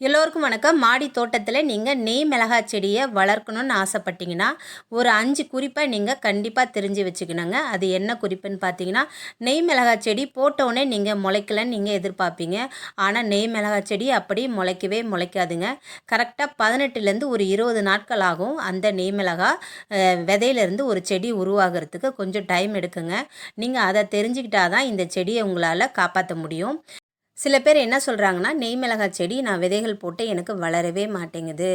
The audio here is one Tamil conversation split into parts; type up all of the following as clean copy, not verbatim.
எல்லோருக்கும் வணக்கம். மாடி தோட்டத்தில் நீங்கள் நெய் மிளகாய் செடியை வளர்க்கணும்னு ஆசைப்பட்டீங்கன்னா ஒரு 5 குறிப்பை நீங்கள் கண்டிப்பாக தெரிஞ்சு வச்சுக்கணுங்க. அது என்ன குறிப்புன்னு பார்த்தீங்கன்னா, நெய் மிளகாய் செடி போட்டவுடனே நீங்கள் முளைக்கலன்னு நீங்கள் எதிர்பார்ப்பீங்க. ஆனால் நெய் மிளகாய் செடி அப்படி முளைக்கவே முளைக்காதுங்க. கரெக்டாக 18லேருந்து ஒரு 20 நாட்கள் ஆகும் அந்த நெய் மிளகாய் விதையிலேருந்து ஒரு செடி உருவாகிறதுக்கு கொஞ்சம் டைம் எடுக்குங்க. நீங்கள் அதை தெரிஞ்சுக்கிட்டால் தான் இந்த செடியை உங்களால் காப்பாற்ற முடியும். சில பேர் என்ன சொல்கிறாங்கன்னா, நெய் மிளகாய் செடி நான் விதைகள் போட்டு எனக்கு வளரவே மாட்டேங்குது,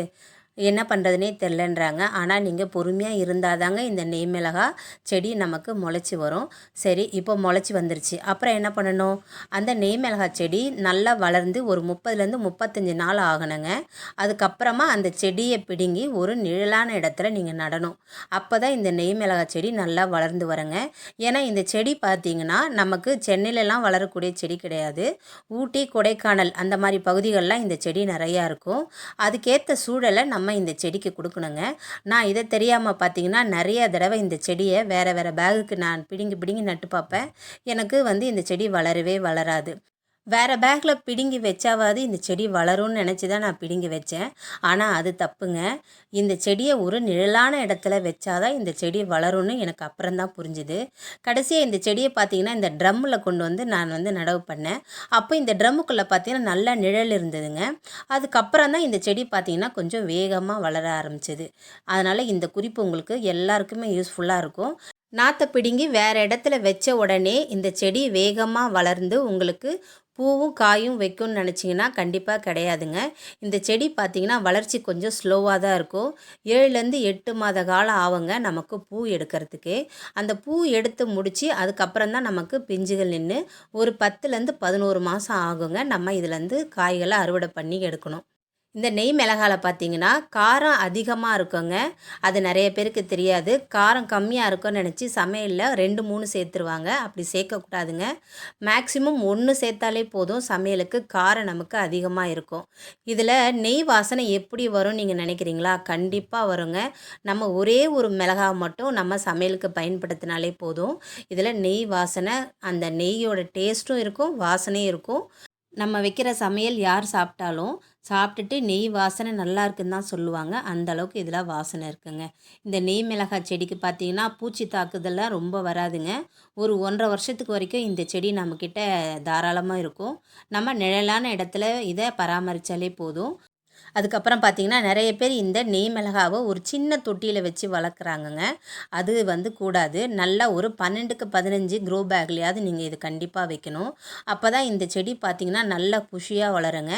என்ன பண்ணுறதுனே தெரிலன்றாங்க. ஆனால் நீங்கள் பொறுமையாக இருந்தால் தாங்க இந்த நெய் மிளகாய் செடி நமக்கு முளைச்சி வரும். சரி, இப்போ முளைச்சி வந்துருச்சு. அப்புறம் என்ன பண்ணணும்? அந்த நெய் மிளகாய் செடி நல்லா வளர்ந்து ஒரு 30லேருந்து 35 நாள் ஆகணுங்க. அதுக்கப்புறமா அந்த செடியை பிடுங்கி ஒரு நிழலான இடத்துல நீங்கள் நடணும். அப்போ தான் இந்த நெய் மிளகாய் செடி நல்லா வளர்ந்து வரங்க. ஏன்னா இந்த செடி பார்த்திங்கன்னா நமக்கு சென்னையிலலாம் வளரக்கூடிய செடி கிடையாது. ஊட்டி, கொடைக்கானல் அந்த மாதிரி பகுதிகளெலாம் இந்த செடி நிறையா இருக்கும். அதுக்கேற்ற சூழலை நம்ம இந்த செடிக்கு கொடுக்கணுங்க. நான் இதை தெரியாமல் பார்த்தீங்கன்னா நிறைய தடவை இந்த செடியை வேறு பேகுக்கு நான் பிடுங்கி நட்டு பார்ப்பேன். எனக்கு இந்த செடி வளரவே வளராது. வேறு பேக்கில் பிடுங்கி வச்சாவது இந்த செடி வளரும்னு நினச்சி தான் நான் பிடுங்கி வச்சேன். ஆனால் அது தப்புங்க. இந்த செடியை ஒரு நிழலான இடத்துல வச்சாதான் இந்த செடி வளரும்னு எனக்கு அப்புறம்தான் புரிஞ்சுது. கடைசியாக இந்த செடியை பார்த்திங்கன்னா இந்த ட்ரம்மில் கொண்டு வந்து நான் நடவு பண்ணேன். அப்போ இந்த ட்ரம்முக்குள்ளே பார்த்திங்கன்னா நல்ல நிழல் இருந்ததுங்க. அதுக்கப்புறம் தான் இந்த செடி பார்த்திங்கன்னா கொஞ்சம் வேகமாக வளர ஆரம்பிச்சிது. அதனால் இந்த குறிப்பு உங்களுக்கு எல்லாருக்குமே யூஸ்ஃபுல்லாக இருக்கும். நாற்றை பிடுங்கி வேறு இடத்துல வச்ச உடனே இந்த செடி வேகமாக வளர்ந்து உங்களுக்கு பூவும் காயும் வைக்கும்னு நினச்சிங்கன்னா கண்டிப்பாக கிடையாதுங்க. இந்த செடி பார்த்திங்கன்னா வளர்ச்சி கொஞ்சம் ஸ்லோவாக தான் இருக்கும். 7லேருந்து 8 மாத காலம் ஆகுங்க நமக்கு பூ எடுக்கிறதுக்கு. அந்த பூ எடுத்து முடித்து அதுக்கப்புறம் தான் நமக்கு பிஞ்சுகள் நின்று ஒரு 10லேருந்து 11 மாதம் ஆகுங்க. நம்ம இதிலேருந்து காய்களை அறுவடை பண்ணி எடுக்கணும். இந்த நெய் மிளகாயில் பார்த்திங்கன்னா காரம் அதிகமாக இருக்குங்க. அது நிறைய பேருக்கு தெரியாது. காரம் கம்மியாக இருக்கும்னு நினச்சி சமையலில் 2, 3 சேர்த்துருவாங்க. அப்படி சேர்க்கக்கூடாதுங்க. மேக்ஸிமம் 1 சேர்த்தாலே போதும். சமையலுக்கு காரம் நமக்கு அதிகமாக இருக்கும். இதில் நெய் வாசனை எப்படி வரும்னு நீங்கள் நினைக்கிறீங்களா? கண்டிப்பாக வருங்க. நம்ம ஒரே ஒரு மிளகாய் மட்டும் நம்ம சமையலுக்கு பயன்படுத்தினாலே போதும். இதில் நெய் வாசனை, அந்த நெய்யோட டேஸ்ட்டும் இருக்கும், வாசனையும் இருக்கும். நம்ம வைக்கிற சமையல் யார் சாப்பிட்டாலும் சாப்பிட்டுட்டு நெய் வாசனை நல்லா இருக்குன்னு தான் சொல்லுவாங்க. அந்த அளவுக்கு இதில் வாசனை இருக்குங்க. இந்த நெய் மிளகாய் செடிக்கு பார்த்திங்கன்னா பூச்சி தாக்குதல்லாம் ரொம்ப வராதுங்க. ஒரு 1.5 வருஷத்துக்கு வரைக்கும் இந்த செடி நம்மக்கிட்ட தாராளமாக இருக்கும். நம்ம நிழலான இடத்துல இதை பராமரித்தாலே போதும். அதுக்கப்புறம் பார்த்திங்கன்னா நிறைய பேர் இந்த நெய் மிளகாவை ஒரு சின்ன தொட்டியில் வச்சு வளர்க்குறாங்கங்க. அது கூடாது. நல்லா ஒரு 12க்கு 15 க்ரோ பேக்லையாவது நீங்கள் இது கண்டிப்பாக வைக்கணும். அப்போ தான் இந்த செடி பார்த்திங்கன்னா நல்லா புஷியாக வளருங்க.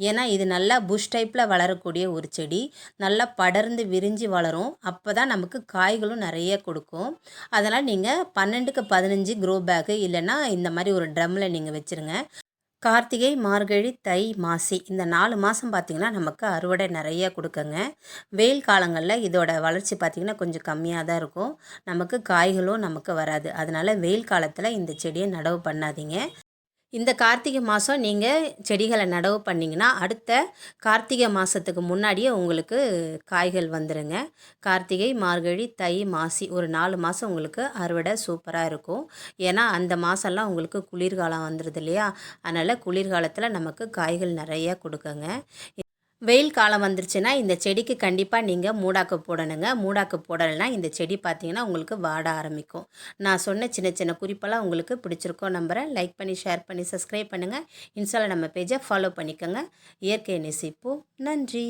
ஏன்னா இது நல்லா புஷ் டைப்பில் வளரக்கூடிய ஒரு செடி. நல்லா படர்ந்து விரிஞ்சு வளரும். அப்போ தான் நமக்கு காய்களும் நிறைய கொடுக்கும். அதனால் நீங்கள் 12க்கு 15 க்ரோ பேக்கு இல்லைன்னா இந்த மாதிரி ஒரு ட்ரம்மில் நீங்கள் வச்சுருங்க. கார்த்திகை, மார்கழி, தை, மாசி இந்த 4 மாதம் பார்த்திங்கன்னா நமக்கு அறுவடை நிறைய கொடுக்குங்க. வெயில் காலங்களில் இதோட வளர்ச்சி பார்த்திங்கன்னா கொஞ்சம் கம்மியாக தான் இருக்கும். நமக்கு காய்களும் நமக்கு வராது. அதனால் வெயில் காலத்தில் இந்த செடியை நடவு பண்ணாதீங்க. இந்த கார்த்திகை மாதம் நீங்கள் செடிகளை நடவு பண்ணிங்கன்னா அடுத்த கார்த்திகை மாதத்துக்கு முன்னாடியே உங்களுக்கு காய்கள் வந்துடுங்க. கார்த்திகை, மார்கழி, தை, மாசி ஒரு 4 மாதம் உங்களுக்கு அறுவடை சூப்பராக இருக்கும். ஏன்னா அந்த மாதம்லாம் உங்களுக்கு குளிர்காலம் வந்துடுது இல்லையா? அதனால் குளிர்காலத்தில் நமக்கு காய்கள் நிறையா கொடுக்குங்க. வெயில் காலம் வந்துருச்சுன்னா இந்த செடிக்கு கண்டிப்பாக நீங்கள் மூடாக்கு போடணுங்க. மூடாக்கு போடலைன்னா இந்த செடி பார்த்திங்கன்னா உங்களுக்கு வாட ஆரம்பிக்கும். நான் சொன்ன சின்ன சின்ன குறிப்பெல்லாம் உங்களுக்கு பிடிச்சிருக்கோம் நம்புகிறேன். லைக் பண்ணி, ஷேர் பண்ணி, சப்ஸ்கிரைப் பண்ணுங்கள். இன்ஸ்டாவில் நம்ம பேஜை ஃபாலோ பண்ணிக்கோங்க. இயற்கை நேசிப்போம். நன்றி.